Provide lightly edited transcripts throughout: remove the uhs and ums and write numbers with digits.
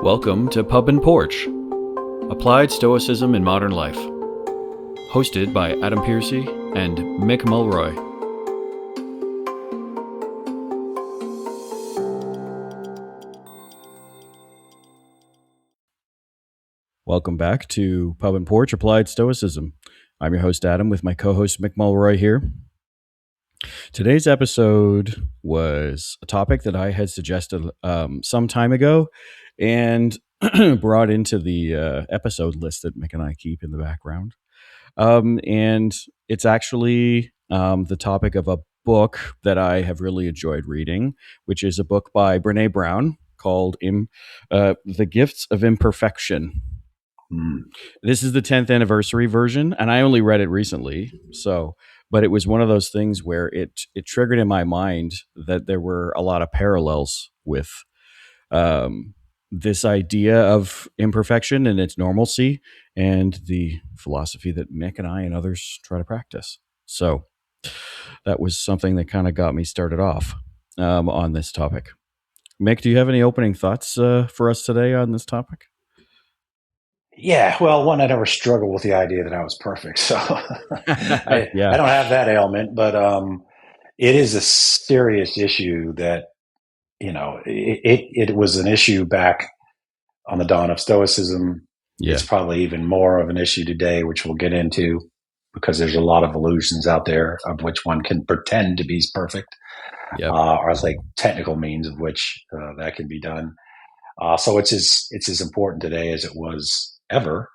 Welcome to Pub and Porch, Applied Stoicism in Modern Life, hosted by Adam Piercy and Mick Mulroy. Welcome back to Pub and Porch, Applied Stoicism. I'm your host, Adam, with my co-host, Mick Mulroy here. Today's episode was a topic that I had suggested some time ago and brought into the episode list that Mick and I keep in the background. And it's actually the topic of a book that I have really enjoyed reading, which is a book by Brene Brown called The Gifts of Imperfection. This is the 10th anniversary version, and I only read it recently, but it was one of those things where it triggered in my mind that there were a lot of parallels with this idea of imperfection and its normalcy and the philosophy that Mick and I and others try to practice. So that was something that kind of got me started off on this topic. Mick, do you have any opening thoughts for us today on this topic? Yeah, well, one, I never struggled with the idea that I was perfect, so I don't have that ailment. But it is a serious issue that it was an issue back on the dawn of Stoicism. Yeah. It's probably even more of an issue today, which we'll get into, because there's a lot of illusions out there of which one can pretend to be perfect, or like technical means of which that can be done. So it's as important today as it was ever.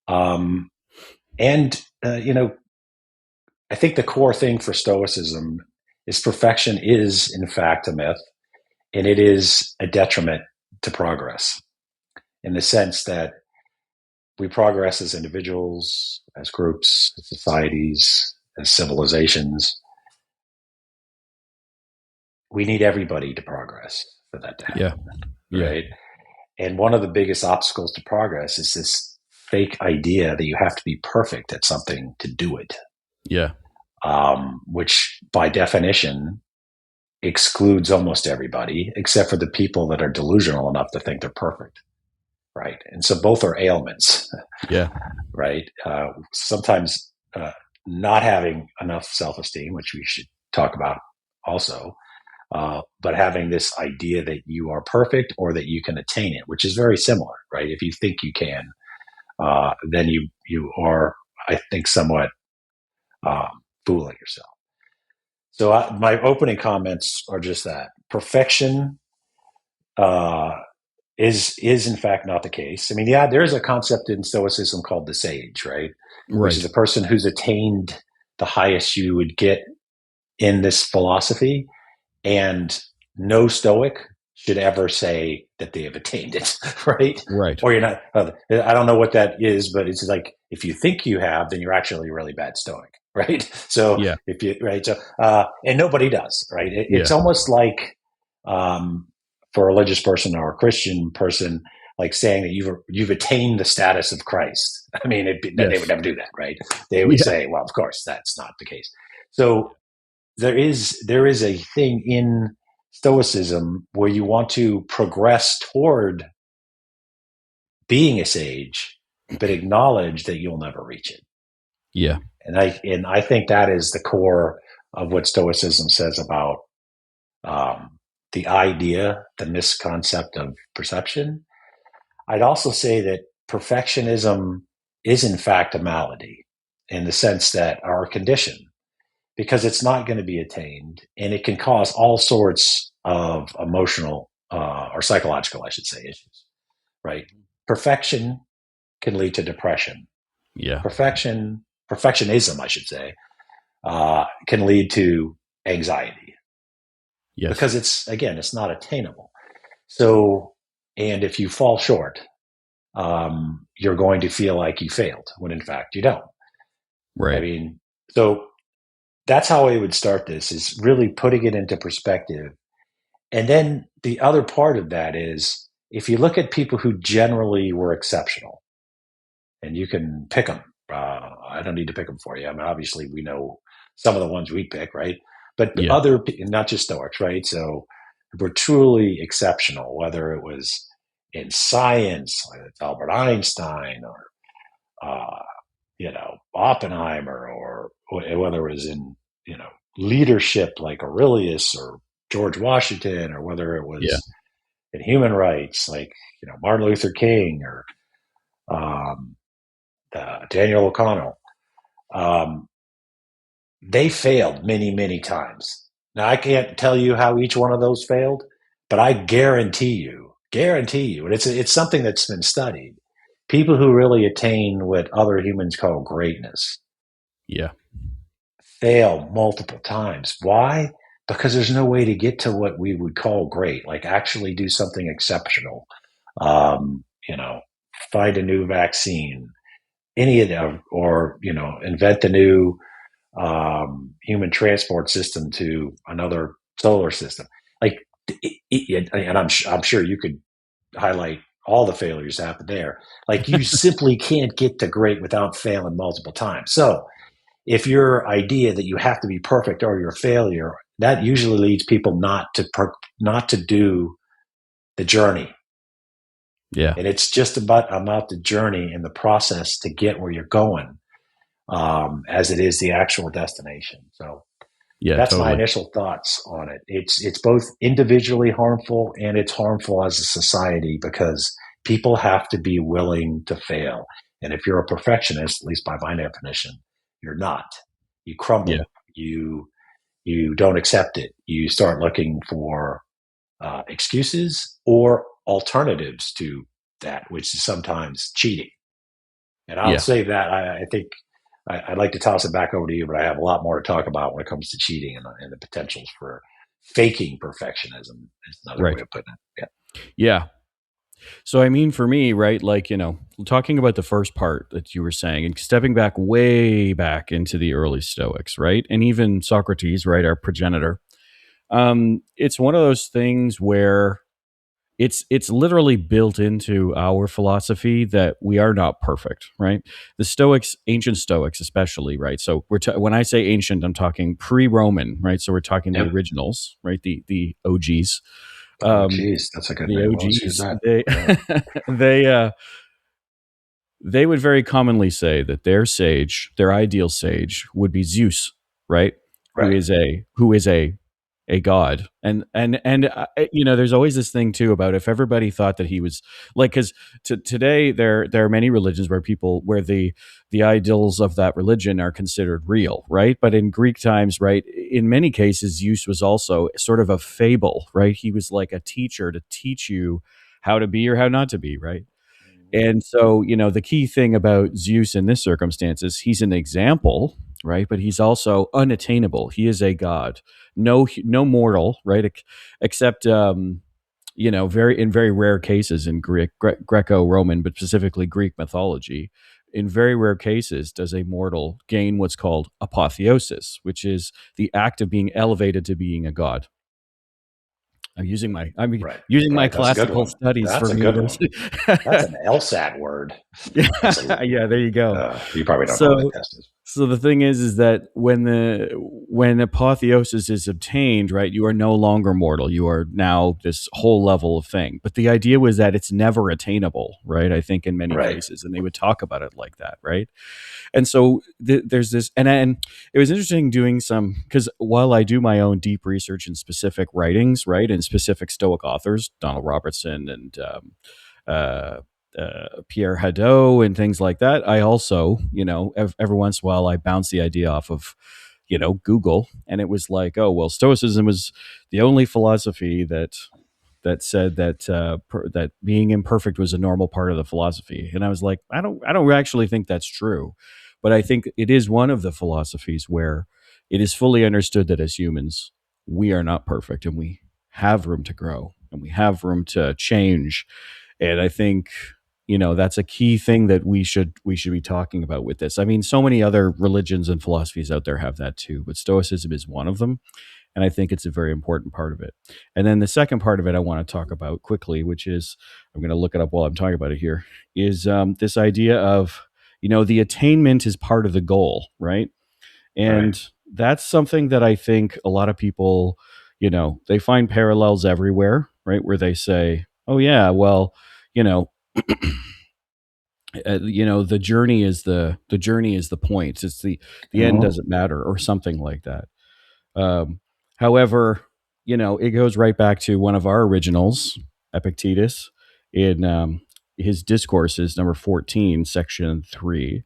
I think the core thing for Stoicism is perfection is, in fact, a myth, and it is a detriment to progress, in the sense that we progress as individuals, as groups, as societies, as civilizations. We need everybody to progress for that to happen. Yeah. Right? And one of the biggest obstacles to progress is this fake idea that you have to be perfect at something to do it. Yeah. Which by definition excludes almost everybody, except for the people that are delusional enough to think they're perfect. Right. And so both are ailments. Yeah. Right. Sometimes not having enough self-esteem, which we should talk about also, but having this idea that you are perfect or that you can attain it, which is very similar, right? If you think you can, then you are, I think, somewhat fooling yourself. So my opening comments are just that perfection is in fact not the case. I mean, yeah, there is a concept in Stoicism called the sage, right? Which is a person who's attained the highest you would get in this philosophy. And no Stoic should ever say that they have attained it, right? Right. Or you're not. I don't know what that is, but it's like if you think you have, then you're actually a really bad Stoic, right? So if you and nobody does, right? It's almost like for a religious person or a Christian person, like saying that you've attained the status of Christ. I mean, they would never do that, right? They would say, well, of course, that's not the case. So there is a thing in Stoicism where you want to progress toward being a sage, but acknowledge that you'll never reach it. Yeah. And I think that is the core of what Stoicism says about the idea, the misconcept of perception. I'd also say that perfectionism is in fact a malady, in the sense that our condition, because it's not going to be attained, and it can cause all sorts of emotional or psychological, I should say, issues, right? Perfection can lead to depression. Yeah. Perfectionism, I should say, can lead to anxiety. Yes. Because it's not attainable. So, and if you fall short, you're going to feel like you failed when in fact you don't. Right. I mean, so that's how I would start this, is really putting it into perspective. And then the other part of that is, if you look at people who generally were exceptional, and you can pick them, I don't need to pick them for you. I mean, obviously we know some of the ones we pick, right? But other, not just Stoics, right? So we're truly exceptional, whether it was in science, like it's Albert Einstein or Oppenheimer, or whether it was in leadership like Aurelius or George Washington, or whether it was in human rights like Martin Luther King or Daniel O'Connell. They failed many, many times. Now, I can't tell you how each one of those failed, but I guarantee you, and it's something that's been studied. People who really attain what other humans call greatness, fail multiple times. Why? Because there's no way to get to what we would call great, like actually do something exceptional. Um, you know, find a new vaccine, any of them, or invent a new human transport system to another solar system. Like, and I'm sure you could highlight all the failures that happen there. Like, you simply can't get to great without failing multiple times. So if your idea that you have to be perfect or you're a failure, that usually leads people not to do the journey. Yeah. And it's just about the journey and the process to get where you're going, as it is the actual destination. So that's totally my initial thoughts on it. It's both individually harmful and it's harmful as a society, because people have to be willing to fail. And if you're a perfectionist, at least by my definition, you're not. You crumble. You don't accept it. You start looking for excuses or alternatives to that, which is sometimes cheating. And I'll say that I think I'd like to toss it back over to you, but I have a lot more to talk about when it comes to cheating and the potentials for faking perfectionism. Is another way of putting it. Yeah. So, I mean, for me, right, like, talking about the first part that you were saying and stepping back way back into the early Stoics, right? And even Socrates, right, our progenitor. It's one of those things where it's literally built into our philosophy that we are not perfect, right? The Stoics, ancient Stoics especially, right? So when I say ancient, I'm talking pre-Roman, right? So we're talking the originals, right? The OGs. Geez, that's a good the name. OGs. They would very commonly say that their sage, their ideal sage, would be Zeus, right? Who is a god, and there's always this thing too about if everybody thought that he was like, because today there are many religions where the ideals of that religion are considered real, right? But in Greek times, right, in many cases, Zeus was also sort of a fable, right? He was like a teacher to teach you how to be or how not to be, right? And so, the key thing about Zeus in this circumstance is he's an example, right? But he's also unattainable. He is a god, no mortal, right? Except, very rare cases in Greco-Roman, but specifically Greek mythology. In very rare cases, does a mortal gain what's called apotheosis, which is the act of being elevated to being a god. I'm using my classical studies. That's for a good one. That's an LSAT word. Yeah, there you go. You probably don't know what the test is. So the thing is that when apotheosis is obtained, right, you are no longer mortal. You are now this whole level of thing. But the idea was that it's never attainable, right? I think in many cases, and they would talk about it like that, right? And so there's this, and it was interesting doing some, because while I do my own deep research in specific writings, right, and specific Stoic authors, Donald Robertson and Pierre Hadot and things like that, I also, every once in a while I bounce the idea off of, Google, and it was like, oh, well, Stoicism was the only philosophy that said that that being imperfect was a normal part of the philosophy. And I was like, I don't actually think that's true, but I think it is one of the philosophies where it is fully understood that as humans, we are not perfect and we have room to grow and we have room to change. And I think, that's a key thing that we should be talking about with this. I mean, so many other religions and philosophies out there have that too, but Stoicism is one of them. And I think it's a very important part of it. And then the second part of it I want to talk about quickly, which is, I'm going to look it up while I'm talking about it here, is this idea of, the attainment is part of the goal, right? And that's something that I think a lot of people, they find parallels everywhere, right? Where they say, oh yeah, well, you know, the journey is the point. It's the end doesn't matter, or something like that. However, it goes right back to one of our originals, Epictetus, in his Discourses, number 14, section 3.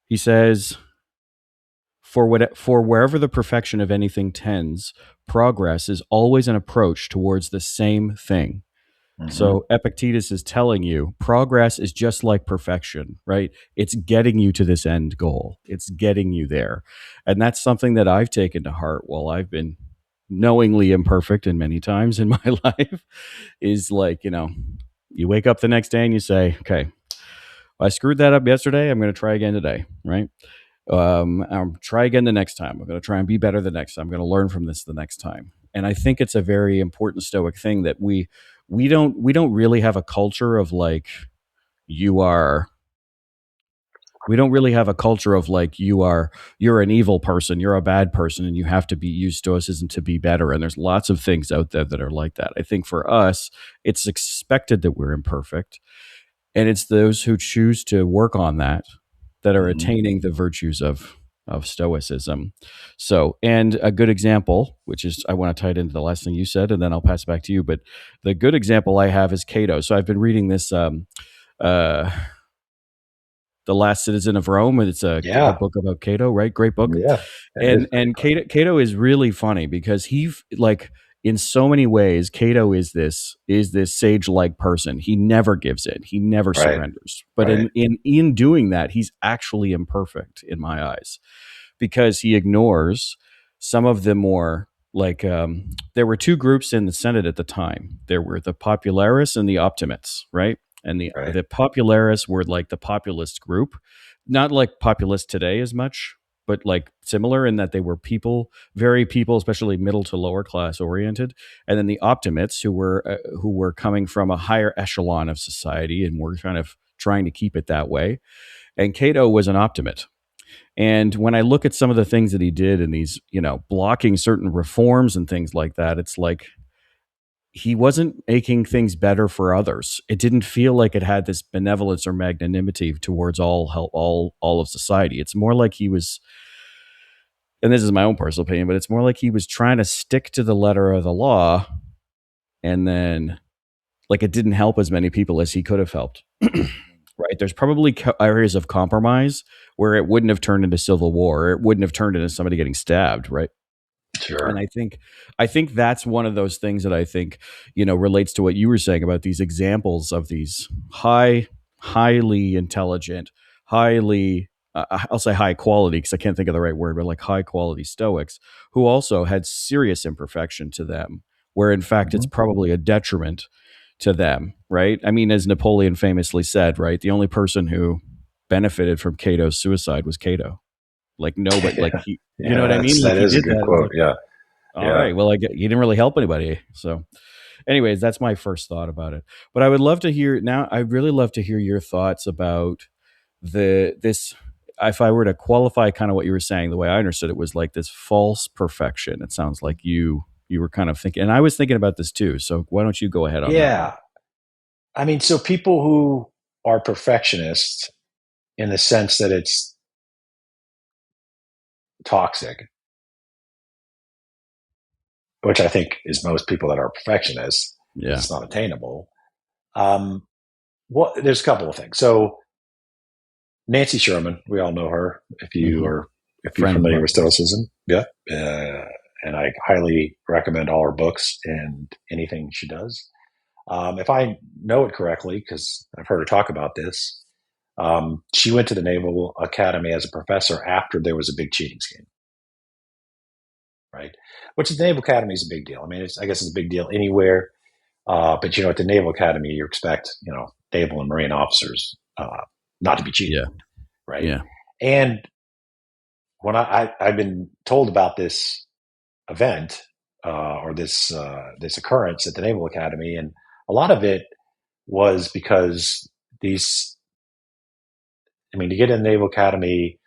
He says, for wherever the perfection of anything tends, progress is always an approach towards the same thing. So Epictetus is telling you progress is just like perfection, right? It's getting you to this end goal. It's getting you there. And that's something that I've taken to heart while I've been knowingly imperfect and many times in my life, is like, you wake up the next day and you say, okay, I screwed that up yesterday. I'm going to try again today, right? I'll try again the next time. I'm going to try and be better the next time. I'm going to learn from this the next time. And I think it's a very important Stoic thing that we don't really have a culture of like we don't really have a culture of like you're an evil person, you're a bad person, and you have to use Stoicism to be better. And there's lots of things out there that are like that. I think for us, it's expected that we're imperfect, and it's those who choose to work on that are attaining the virtues of Stoicism. So, and a good example, which is, I want to tie it into the last thing you said, and then I'll pass it back to you. But the good example I have is Cato. So I've been reading this, The Last Citizen of Rome. It's a book about Cato, right? Great book. Yeah. And Cato is really funny because he, like, in so many ways, Cato is this sage-like person. He never gives in. He never surrenders. But in doing that, he's actually imperfect in my eyes, because he ignores some of the more, like, there were two groups in the Senate at the time. There were the Populares and the Optimates, right? And the Populares were like the populist group, not like populist today as much, but like similar in that they were very people, especially middle to lower class oriented. And then the Optimates, who were coming from a higher echelon of society and were kind of trying to keep it that way. And Cato was an Optimate. And when I look at some of the things that he did in these, blocking certain reforms and things like that, it's like he wasn't making things better for others. It didn't feel like it had this benevolence or magnanimity towards all of society. It's more like he was, and this is my own personal opinion, but it's more like he was trying to stick to the letter of the law, and then, like, it didn't help as many people as he could have helped. Right? There's probably areas of compromise where it wouldn't have turned into civil war, or it wouldn't have turned into somebody getting stabbed, right? Sure. And I think that's one of those things that I think, relates to what you were saying about these examples of these highly intelligent, I'll say high quality, because I can't think of the right word, but like high quality Stoics who also had serious imperfection to them, where in fact it's probably a detriment to them, right? I mean, as Napoleon famously said, right, the only person who benefited from Cato's suicide was Cato. Like, nobody, like he, you know what I mean? Like, that is a good quote. Like, all right. Well, he didn't really help anybody. So, anyways, that's my first thought about it. But I would love to hear now. I'd really love to hear your thoughts about this. If I were to qualify kind of what you were saying, the way I understood it was like this false perfection. It sounds like you were kind of thinking, and I was thinking about this too. So why don't you go ahead on that? Yeah. I mean, so people who are perfectionists, in the sense that it's toxic, which I think is most people that are perfectionists. Yeah. It's not attainable. There's a couple of things. So Nancy Sherman, we all know her. If you're familiar with Stoicism, and I highly recommend all her books and anything she does. If I know it correctly, because I've heard her talk about this, she went to the Naval Academy as a professor after there was a big cheating scheme, right? Which the Naval Academy is a big deal. I mean, I guess it's a big deal anywhere. But at the Naval Academy, you expect naval and Marine officers not to be cheating, right? Yeah. And when I've been told about this event or this occurrence at the Naval Academy, and a lot of it was because to get in the Naval Academy,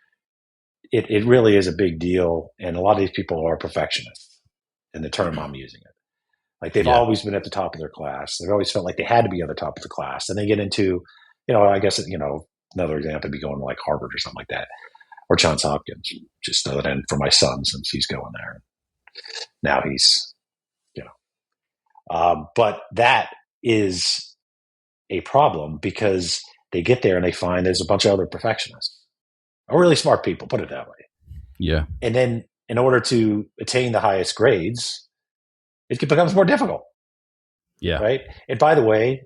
it really is a big deal, and a lot of these people are perfectionists, in the term I'm using it. Like they've always been at the top of their class. They've always felt like they had to be at the top of the class. And they get into, I guess, another example would be going to like Harvard or something like that, or Johns Hopkins, just other than for my son, since he's going there. Now he's, but that is a problem because they get there and they find there's a bunch of other perfectionists or really smart people, put it that way. Yeah. And then in order to attain the highest grades, it becomes more difficult. Yeah. Right. And by the way,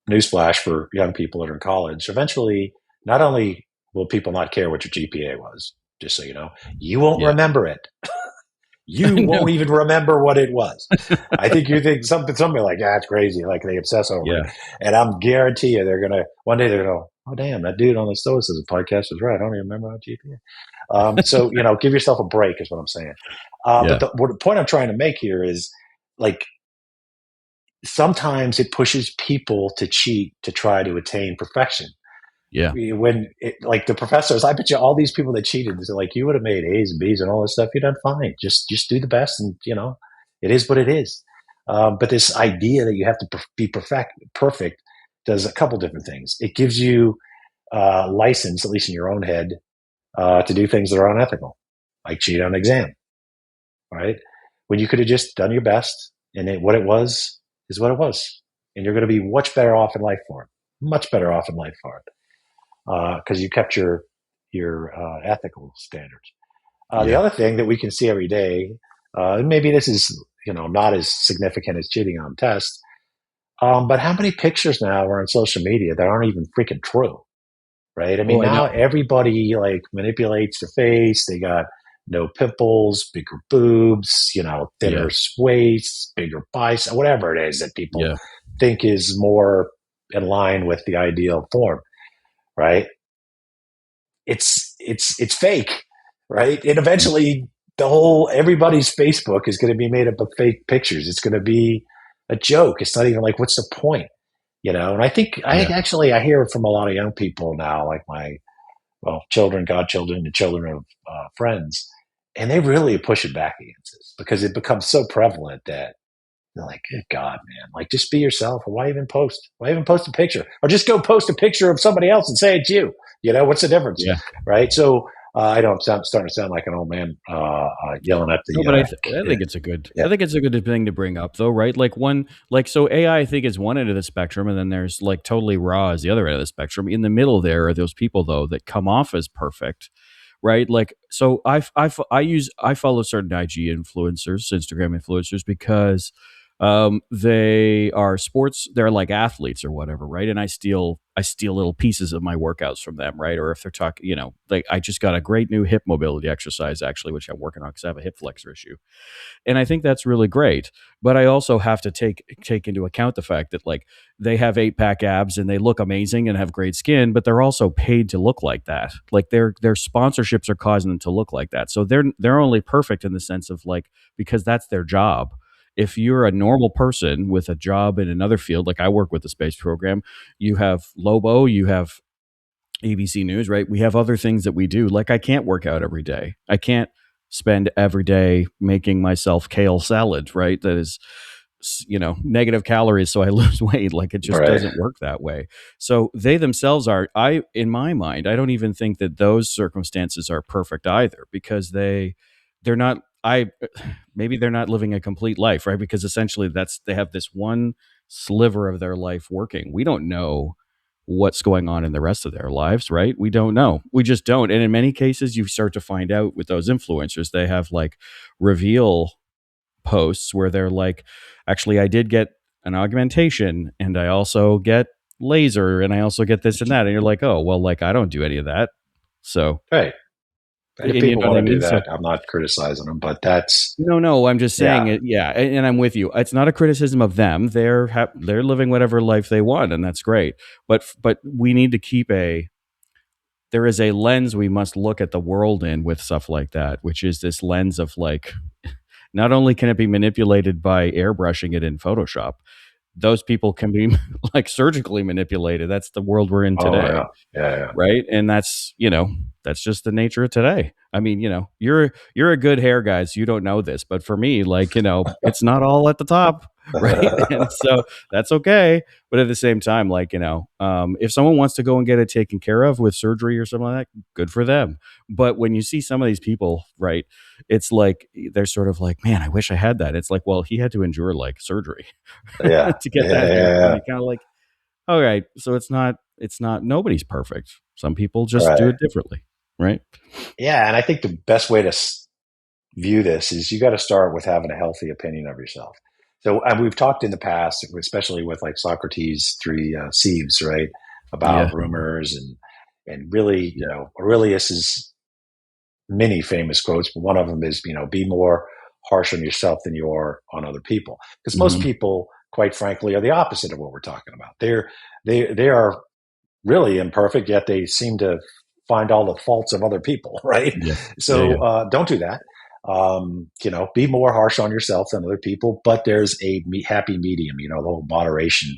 newsflash for young people that are in college, eventually, not only will people not care what your GPA was, just so you know, you won't remember it. You won't even remember what it was. I think you think something like, it's crazy. Like they obsess over it. And I'm guarantee you one day they're going to go, oh, damn, that dude on the Stoicism podcast was right. I don't even remember how GPA. So, give yourself a break is what I'm saying. But the point I'm trying to make here is like, sometimes it pushes people to cheat to try to attain perfection. Yeah. When like the professors, I bet you all these people that cheated, they're like, you would have made A's and B's and all this stuff. You'd done fine. Just do the best. And it is what it is. But this idea that you have to be perfect does a couple different things. It gives you license, at least in your own head, to do things that are unethical, like cheat on an exam, right? When you could have just done your best and what it was is what it was. And you're going to be much better off in life for it. Much better off in life for it. Because you kept your ethical standards. The other thing that we can see every day, and maybe this is not as significant as cheating on tests, but how many pictures now are on social media that aren't even freaking true, right? I mean, now everybody like manipulates the face. They got no pimples, bigger boobs, thinner waist, bigger biceps, whatever it is that people think is more in line with the ideal form. Right. It's fake. Right. And eventually everybody's Facebook is going to be made up of fake pictures. It's going to be a joke. It's not even like, what's the point? And I think I hear from a lot of young people now, like my, children, godchildren, the children of friends, and they really push it back against this because it becomes so prevalent that they're like, good God, man, like just be yourself. Or why even post? Why even post a picture? Or just go post a picture of somebody else and say it's you. What's the difference? Yeah. Right. So I know I'm starting to sound like an old man yelling at the. No, but I think it's a good. I think it's a good thing to bring up, though, right? So AI, I think, is one end of the spectrum, and then there's like totally raw as the other end of the spectrum. In the middle, there are those people though that come off as perfect. Right. Like, so I follow certain IG influencers, Instagram influencers, because they are they're like athletes or whatever. Right. And I steal little pieces of my workouts from them. Right. Or if they're talking, like I just got a great new hip mobility exercise, actually, which I'm working on because I have a hip flexor issue. And I think that's really great. But I also have to take into account the fact that like they have 8-pack abs and they look amazing and have great skin, but they're also paid to look like that. Like their sponsorships are causing them to look like that. So they're only perfect in the sense of like, because that's their job. If you're a normal person with a job in another field, like I work with the space program, you have Lobo, you have ABC News, right? We have other things that we do. Like I can't work out every day. I can't spend every day making myself kale salad, right? That is, negative calories so I lose weight. Like it just doesn't work that way. So they themselves in my mind, I don't even think that those circumstances are perfect either, because they're not, maybe they're not living a complete life, right? Because essentially they have this one sliver of their life working. We don't know what's going on in the rest of their lives, right? We don't know. We just don't. And in many cases, you start to find out with those influencers, they have like reveal posts where they're like, actually, I did get an augmentation and I also get laser and I also get this and that. And you're like, oh, well, like I don't do any of that. So, right. If people want to do that, I'm not criticizing them, but that's no. I'm just saying it. Yeah, and I'm with you. It's not a criticism of them. They're living whatever life they want, and that's great. But we need to keep there is a lens we must look at the world in with stuff like that, which is this lens of like, not only can it be manipulated by airbrushing it in Photoshop, those people can be like surgically manipulated. That's the world we're in today. Yeah. Right. And that's, that's just the nature of today. I mean, you're a good hair guy, so you don't know this, but for me, like, it's not all at the top. Right. And so that's okay. But at the same time, like, if someone wants to go and get it taken care of with surgery or something like that, good for them. But when you see some of these people, right, it's like, they're sort of like, man, I wish I had that. It's like, well, he had to endure like surgery Yeah. to get that hair. And you kind of like, all right. So it's not, nobody's perfect. Some people just do it differently. Right. Yeah. And I think the best way to view this is you got to start with having a healthy opinion of yourself. So we've talked in the past, especially with like Socrates' three sieves, right, about rumors and really, Aurelius's many famous quotes, but one of them is, be more harsh on yourself than you are on other people, because most people, quite frankly, are the opposite of what we're talking about. They are really imperfect, yet they seem to find all the faults of other people, right? Yeah. So don't do that. Be more harsh on yourself than other people, but there's a happy medium. The whole moderation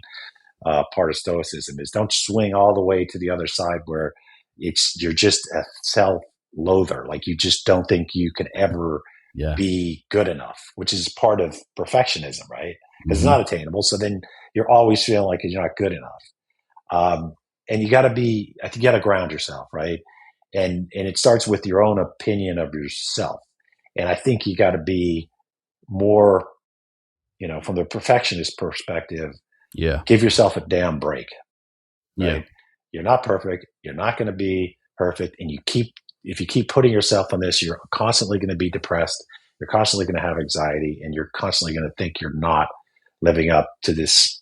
part of Stoicism is don't swing all the way to the other side where you're just a self-loather, like you just don't think you can ever be good enough, which is part of perfectionism, right? Because it's not attainable. So then you're always feeling like you're not good enough. And you got to ground yourself, right? And it starts with your own opinion of yourself. And I think you got to be more, from the perfectionist perspective, give yourself a damn break. Right? Yeah. You're not perfect. You're not going to be perfect. And if you keep putting yourself on this, you're constantly going to be depressed. You're constantly going to have anxiety, and you're constantly going to think you're not living up to this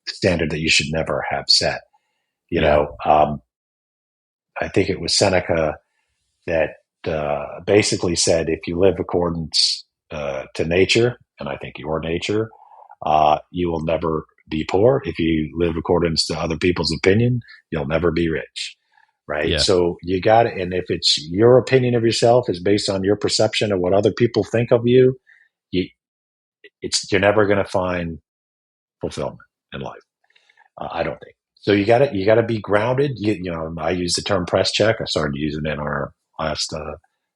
standard that you should never have set. I think it was Seneca that basically said, if you live accordance to nature, and I think your nature, you will never be poor. If you live accordance to other people's opinion, you'll never be rich. Right. Yeah. So you got it. And if it's your opinion of yourself is based on your perception of what other people think of you, you're never going to find fulfillment in life. I don't think. So you got to be grounded. I use the term press check. I started using it in our last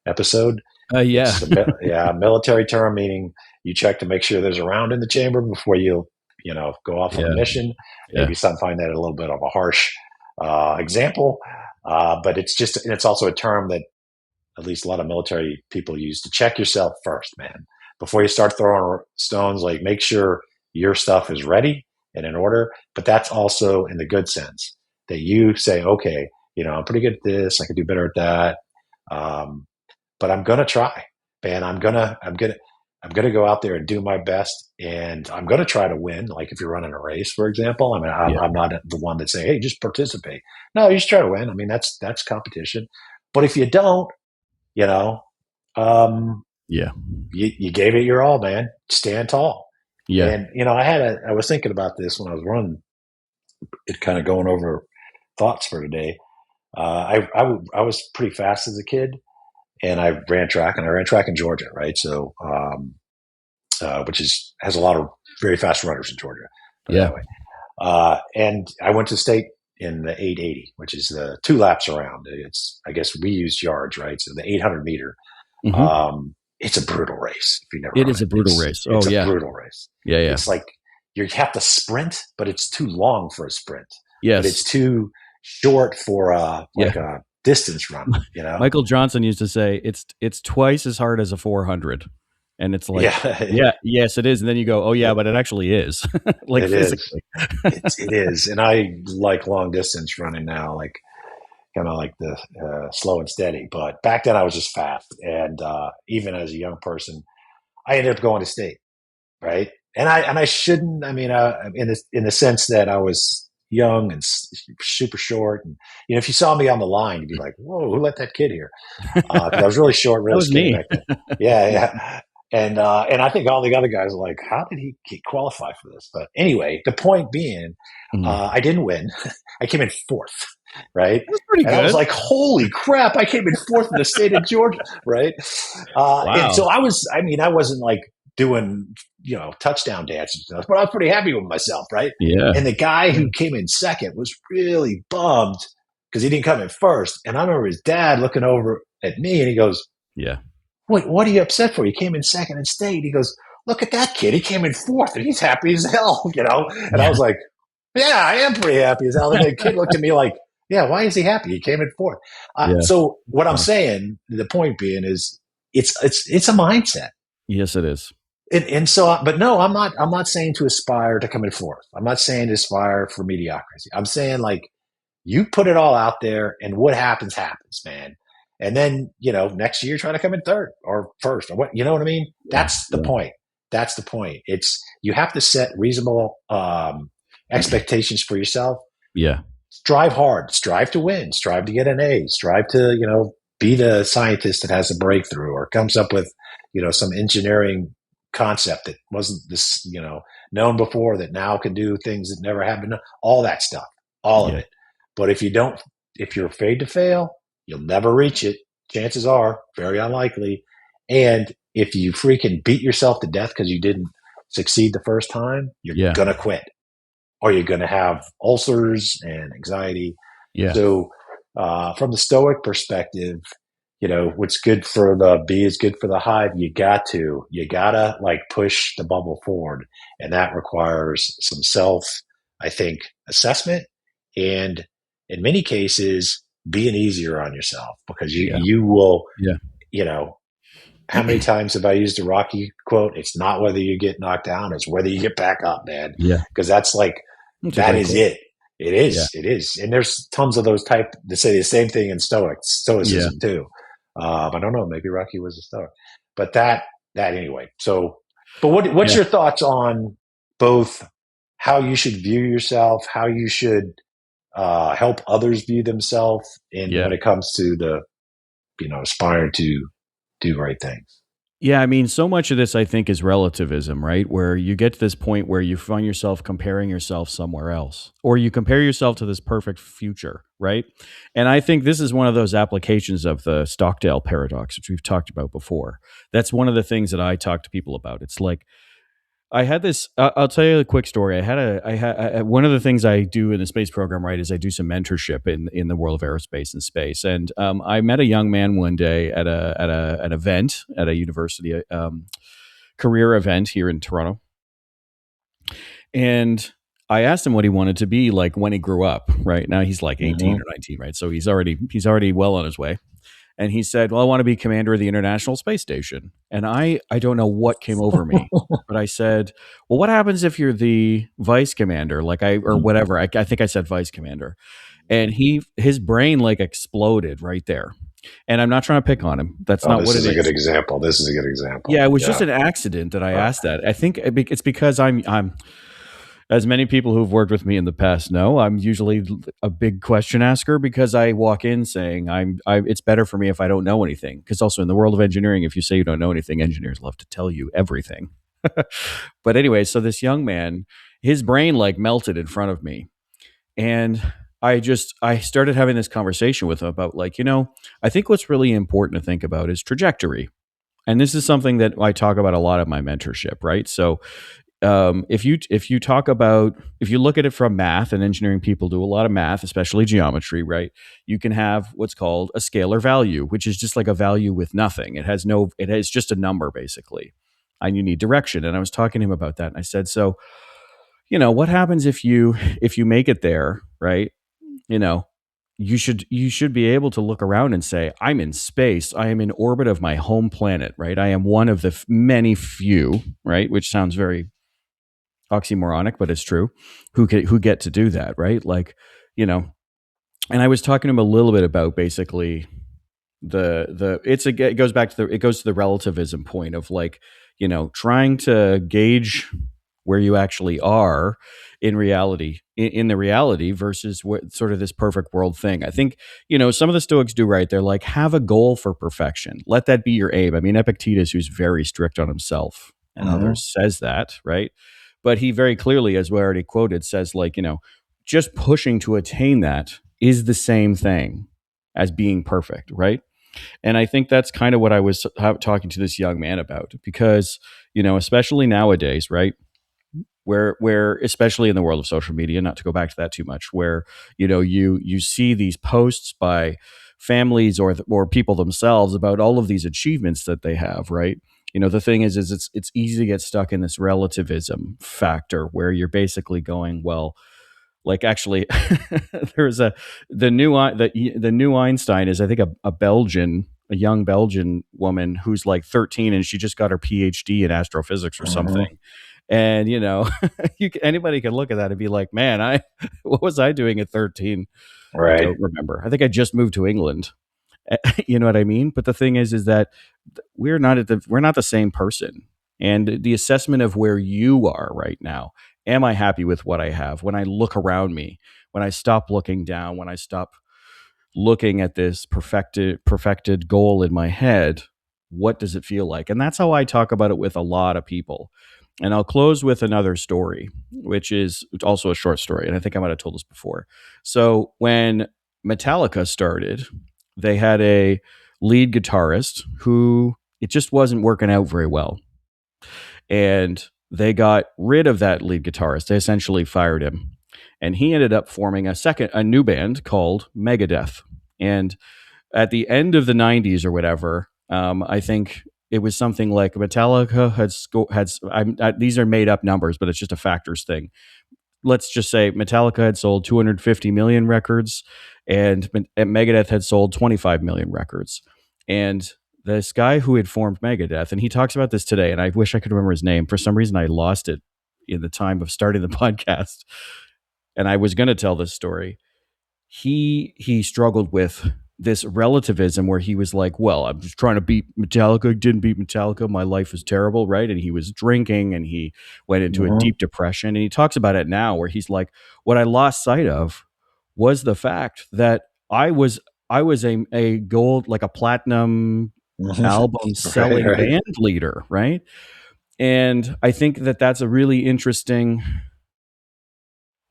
episode. Military term, meaning you check to make sure there's a round in the chamber before you go off on a mission. Maybe some find that a little bit of a harsh example, but it's also a term that at least a lot of military people use to check yourself first, man, before you start throwing stones. Like, make sure your stuff is ready and in order. But that's also in the good sense that you say, okay, I'm pretty good at this. I could do better at that. But I'm going to try, man. I'm going to go out there and do my best, and I'm going to try to win. Like if you're running a race, for example, I'm not the one that say, hey, just participate. No, you just try to win. I mean, that's competition. But if you don't, you gave it your all, man. Stand tall. Yeah. And, I was thinking about this when I was running, it kind of going over thoughts for today. I was pretty fast as a kid, and I ran track in Georgia. Right. So, which has a lot of very fast runners in Georgia. Yeah. And I went to state in the 880, which is the 2 laps around. I guess we use yards, right? So the 800 meter. It's a brutal race. If you never, it is a brutal race. It's a brutal race. Yeah. It's like you have to sprint, but it's too long for a sprint. Yes, but it's too short for a distance run. Michael Johnson used to say it's twice as hard as a 400. And it's like, yes, it is. And then you go, oh yeah, but it actually is. Like, it physically. It is. And I like long distance running now, like kind of like the slow and steady. But back then I was just fast. And even as a young person, I ended up going to state. Right. And I shouldn't, in the sense that I was young and super short. And, if you saw me on the line, you'd be like, whoa, who let that kid here? I was really short, really skinny back then. Yeah. And I think all the other guys are like, how did he qualify for this? But anyway, the point being, I didn't win. I came in 4th, right? That's pretty good. I was like, holy crap, I came in 4th in the state of Georgia, right? Wow. And so I wasn't like doing, touchdown dances, but I was pretty happy with myself, right? Yeah. And the guy who came in second was really bummed because he didn't come in first. And I remember his dad looking over at me and he goes, yeah. Wait, what are you upset for? He came in second and stayed. He goes, look at that kid. He came in fourth and he's happy as hell, And I was like, yeah, I am pretty happy as hell. And the kid looked at me like, yeah, why is he happy? He came in fourth. So what I'm saying, the point being is it's a mindset. Yes, it is. And so, but no, I'm not saying to aspire to come in fourth. I'm not saying to aspire for mediocrity. I'm saying like you put it all out there and what happens, man. And then, next year try to come in third or first or what, you know what I mean? That's the point. That's the point. It's, you have to set reasonable expectations for yourself. Yeah. Strive hard, strive to win, strive to get an A, strive to, be the scientist that has a breakthrough or comes up with, some engineering concept that wasn't this, known before that now can do things that never have been done. All that stuff, all of it. But if you're afraid to fail, you'll never reach it. Chances are very unlikely. And if you freaking beat yourself to death because you didn't succeed the first time, you're going to quit or you're going to have ulcers and anxiety. Yeah. So from the Stoic perspective, what's good for the bee is good for the hive. You gotta like push the bubble forward. And that requires some I think, assessment and in many cases, being easier on yourself because you will, how many times have I used the Rocky quote? It's not whether you get knocked down, it's whether you get back up, man. Yeah. Because that's like, that is it. It is. Yeah. It is. And there's tons of those type that say the same thing in Stoicism too. I don't know. Maybe Rocky was a Stoic, but that anyway. So, but what's your thoughts on both how you should view yourself, how you should help others view themselves, and when it comes to the, aspiring to do great things? Yeah, I mean, so much of this, I think, is relativism, right? Where you get to this point where you find yourself comparing yourself somewhere else, or you compare yourself to this perfect future, right? And I think this is one of those applications of the Stockdale paradox, which we've talked about before. That's one of the things that I talk to people about. It's like, I had this. I'll tell you a quick story. I had one of the things I do in the space program, right, is I do some mentorship in the world of aerospace and space. And I met a young man one day at an event at a university career event here in Toronto, and I asked him what he wanted to be like when he grew up. Right now, he's like 18 or 19, right? So he's already well on his way. And he said, well, I want to be commander of the International Space Station. And I don't know what came over me, but I said, well, what happens if you're the vice commander? Or whatever. I think I said vice commander. And his brain like exploded right there. And I'm not trying to pick on him. That's not what it is. This is a good example. This is a good example. Yeah, it was just an accident that I asked that. I think it's because I'm as many people who've worked with me in the past know, I'm usually a big question asker because I walk in saying it's better for me if I don't know anything. Because also in the world of engineering, if you say you don't know anything, engineers love to tell you everything. But anyway, so this young man, his brain like melted in front of me. And I started having this conversation with him about like, I think what's really important to think about is trajectory. And this is something that I talk about a lot of my mentorship, right? So if you look at it from math, and engineering people do a lot of math, especially geometry, right? You can have what's called a scalar value, which is just like a value with nothing. It has just a number basically, and you need direction. And I was talking to him about that, and I said, so, what happens if you make it there, right? You should be able to look around and say, I'm in space. I am in orbit of my home planet, right? I am one of the many few, right? Which sounds very oxymoronic, but it's true, who get to do that, right? Like, and I was talking to him a little bit about basically it goes to the relativism point of like, trying to gauge where you actually are in reality, in the reality versus what sort of this perfect world thing. I think, some of the Stoics do right. They're like, have a goal for perfection. Let that be your aim. I mean, Epictetus, who's very strict on himself and others, says that, right? But he very clearly, as we already quoted, says like, just pushing to attain that is the same thing as being perfect, right? And I think that's kind of what I was talking to this young man about, because, especially nowadays, right? Where especially in the world of social media, not to go back to that too much, where you see these posts by families or people themselves about all of these achievements that they have, right? The thing is it's easy to get stuck in this relativism factor where you're basically going, well, like, actually, there's the new Einstein is, I think, a young Belgian woman who's like 13, and she just got her PhD in astrophysics or something. And anybody can look at that and be like, man, what was I doing at 13? I Right. don't remember. I think I just moved to England. You know what I mean? But the thing is that we're not the same person. And the assessment of where you are right now, am I happy with what I have? When I look around me, when I stop looking down, when I stop looking at this perfected goal in my head, what does it feel like? And that's how I talk about it with a lot of people. And I'll close with another story, which is also a short story. And I think I might have told this before. So when Metallica started, they had a lead guitarist who it just wasn't working out very well. And they got rid of that lead guitarist. They essentially fired him. And he ended up forming a new band called Megadeth. And at the end of the 90s or whatever, I think it was something like Metallica these are made up numbers, but it's just a factors thing. Let's just say Metallica had sold 250 million records, and Megadeth had sold 25 million records. And this guy who had formed Megadeth, and he talks about this today, and I wish I could remember his name. For some reason, I lost it in the time of starting the podcast, and I was going to tell this story. He struggled with this relativism where he was like, well, I'm just trying to beat Metallica, didn't beat Metallica, my life is terrible, right? And he was drinking, and he went into a deep depression. And he talks about it now where he's like, what I lost sight of was the fact that I was a gold, like a platinum album selling Right. band leader, right? And I think that that's a really interesting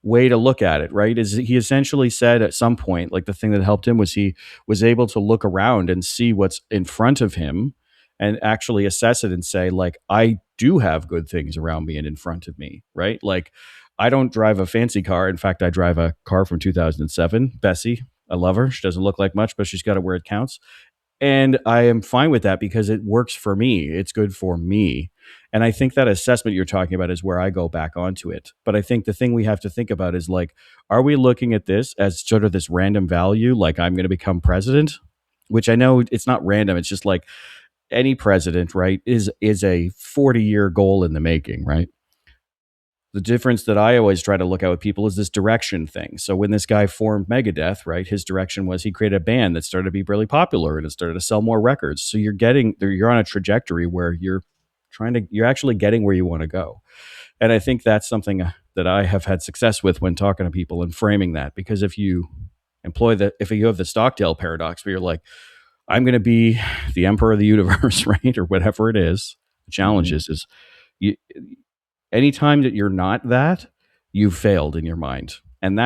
way to look at it, right? Is he essentially said at some point, like, the thing that helped him was he was able to look around and see what's in front of him and actually assess it and say, like, I do have good things around me and in front of me, right? Like, I don't drive a fancy car. In fact, I drive a car from 2007, Bessie. I love her. She doesn't look like much, but she's got it where it counts. And I am fine with that because it works for me. It's good for me. And I think that assessment you're talking about is where I go back onto it. But I think the thing we have to think about is, like, are we looking at this as sort of this random value, like I'm going to become president? Which I know it's not random. It's just like any president, right, is a 40-year goal in the making, right? The difference that I always try to look at with people is this direction thing. So when this guy formed Megadeth, right, his direction was he created a band that started to be really popular and it started to sell more records. So you're on a trajectory where you're actually getting where you want to go. And I think that's something that I have had success with when talking to people and framing that, because if you if you have the Stockdale paradox where you're like, I'm going to be the emperor of the universe, right, or whatever it is, the challenge is you, anytime that you're not that, you've failed in your mind. And Right.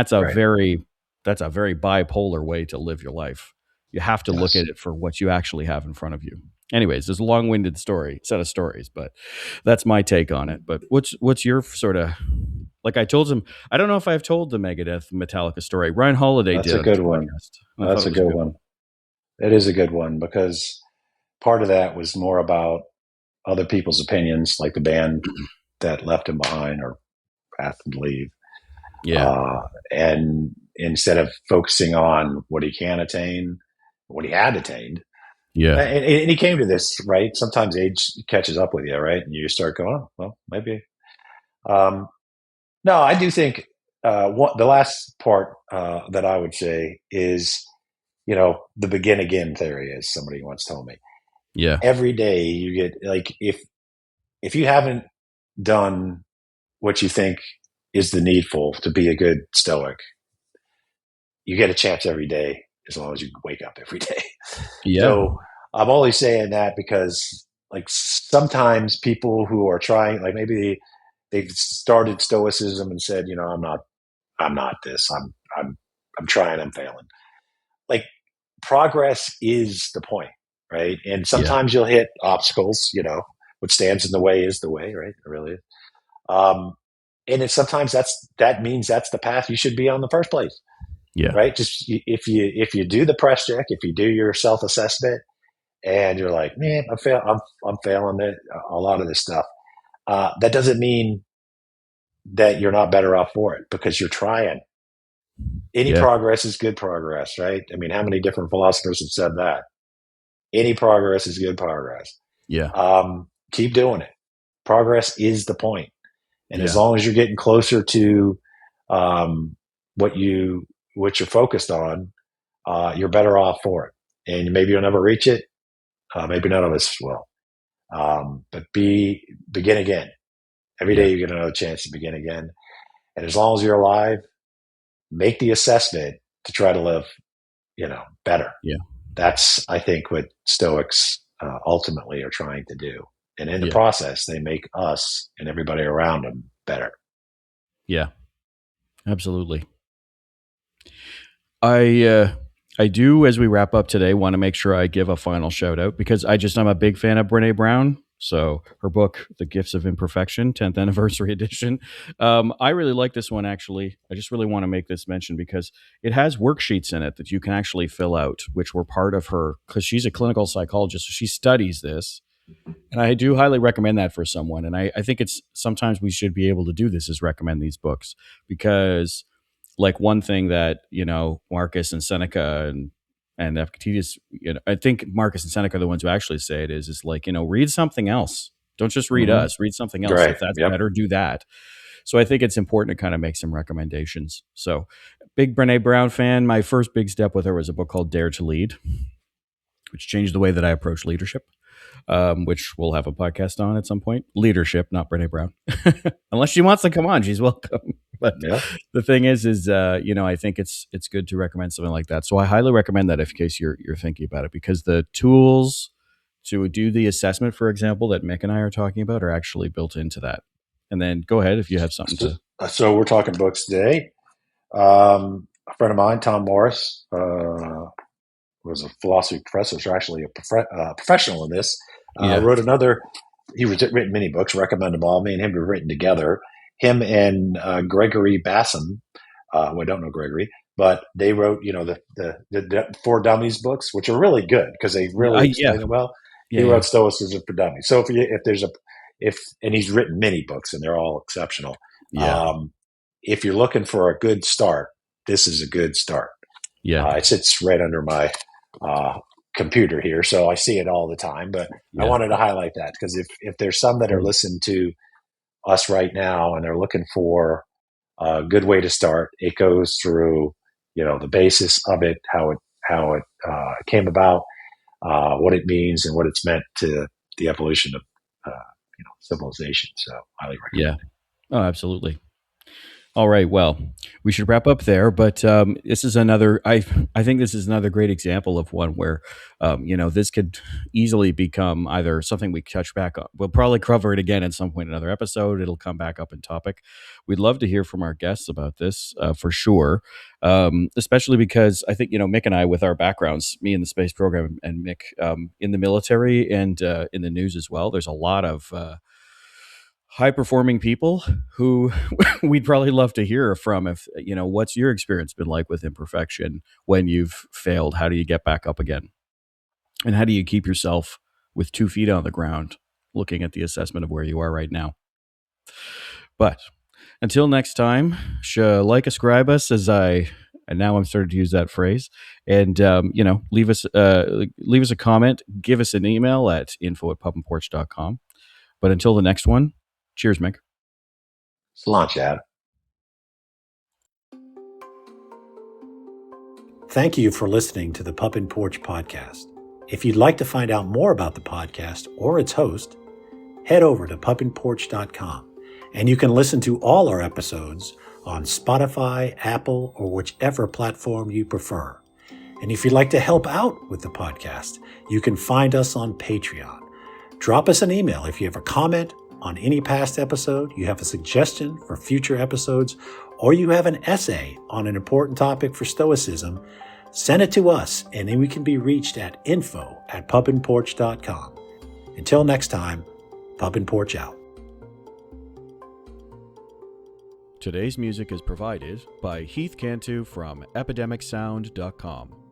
that's a very bipolar way to live your life. You have to look Yes. at it for what you actually have in front of you. Anyways, there's a long-winded set of stories, but that's my take on it. But what's your sort of, like, I told him, I don't know if I've told the Megadeth Metallica story. Ryan Holiday That's did a on his good one. podcast. I thought That's it a was a good good one. one. It is a good one because part of that was more about other people's opinions, like the band that left him behind or asked him to leave. Yeah. Uh, and instead of focusing on what he can attain, what he had attained, Yeah. and he came to this, right? Sometimes age catches up with you, right? And you start going, oh, well, maybe. Um, no, I do think the last part that I would say is, the begin again theory, as somebody once told me. Yeah. Every day you get, like, if you haven't done what you think is the needful to be a good Stoic, you get a chance every day as long as you wake up every day. Yeah. So I'm only saying that because, like, sometimes people who are trying, like, maybe they've started Stoicism and said, I'm not this. I'm trying. I'm failing. Like, progress is the point, right? And sometimes you'll hit obstacles, what stands in the way is the way, right? It really is. And sometimes that means that's the path you should be on in the first place. Yeah. Right. Just if you do the press check, if you do your self-assessment and you're like, man, I'm failing at a lot of this stuff. That doesn't mean that you're not better off for it because you're trying. Any progress is good progress, right? I mean, how many different philosophers have said that? Any progress is good progress. Yeah. Keep doing it. Progress is the point. And as long as you're getting closer to what you're focused on, you're better off for it. And maybe you'll never reach it. Maybe none of us will. But begin again. Every day you get another chance to begin again. And as long as you're alive, make the assessment to try to live, better. Yeah. That's, I think, what Stoics ultimately are trying to do. And in the process, they make us and everybody around them better. Yeah, absolutely. I do, as we wrap up today, want to make sure I give a final shout out because I'm a big fan of Brene Brown. So her book, The Gifts of Imperfection, 10th anniversary edition. I really like this one, actually. I just really want to make this mention because it has worksheets in it that you can actually fill out, which were part of her, because she's a clinical psychologist. So she studies this. And I do highly recommend that for someone. And I think sometimes we should be able to do this is recommend these books because like one thing that, Marcus and Seneca and Epictetus, I think Marcus and Seneca are the ones who actually say it is like, read something else. Don't just read us, read something else. Right. If that's better, do that. So I think it's important to kind of make some recommendations. So big Brene Brown fan. My first big step with her was a book called Dare to Lead, which changed the way that I approach leadership. Which we'll have a podcast on at some point. Leadership, not Brene Brown. Unless she wants to come on, she's welcome. But the thing is I think it's good to recommend something like that. So I highly recommend that in case you're thinking about it, because the tools to do the assessment, for example, that Mick and I are talking about are actually built into that. And then go ahead if you have something to. So we're talking books today. A friend of mine, Tom Morris, was a philosophy professor, so actually a professional in this. Wrote another. He written many books. Recommend them all. Me and him have written together. Him and Gregory Bassam. I don't know Gregory, but they wrote the For Dummies books, which are really good because they really explain it well. He wrote Stoicism for Dummies. So and he's written many books and they're all exceptional. If you're looking for a good start, this is a good start. It sits right under my computer here, so I see it all the time. But I wanted to highlight that because if there's some that are listening to us right now and they're looking for a good way to start, it goes through the basis of it, how it came about, what it means, and what it's meant to the evolution of civilization. So highly recommend it. Oh, absolutely. All right. Well, we should wrap up there, but this is another. I think this is another great example of one where, this could easily become either something we touch back on. We'll probably cover it again at some point in another episode. It'll come back up in topic. We'd love to hear from our guests about this for sure, especially because I think Mick and I, with our backgrounds, me in the space program and Mick in the military and in the news as well. There's a lot of high-performing people who we'd probably love to hear from. If what's your experience been like with imperfection when you've failed? How do you get back up again, and how do you keep yourself with 2 feet on the ground looking at the assessment of where you are right now? But until next time, subscribe us and now I'm starting to use that phrase, and leave us a comment, give us an email at info@pubandporch.com. But until the next one, cheers, Mick. Salon, Chad. Thank you for listening to the Pub and Porch podcast. If you'd like to find out more about the podcast or its host, head over to pubandporch.com, and you can listen to all our episodes on Spotify, Apple, or whichever platform you prefer. And if you'd like to help out with the podcast, you can find us on Patreon. Drop us an email if you have a comment on any past episode, you have a suggestion for future episodes, or you have an essay on an important topic for Stoicism. send it to us, and then we can be reached at info@pubandporch.com. Until next time, Pub and Porch out. Today's music is provided by Heath Cantu from epidemicsound.com.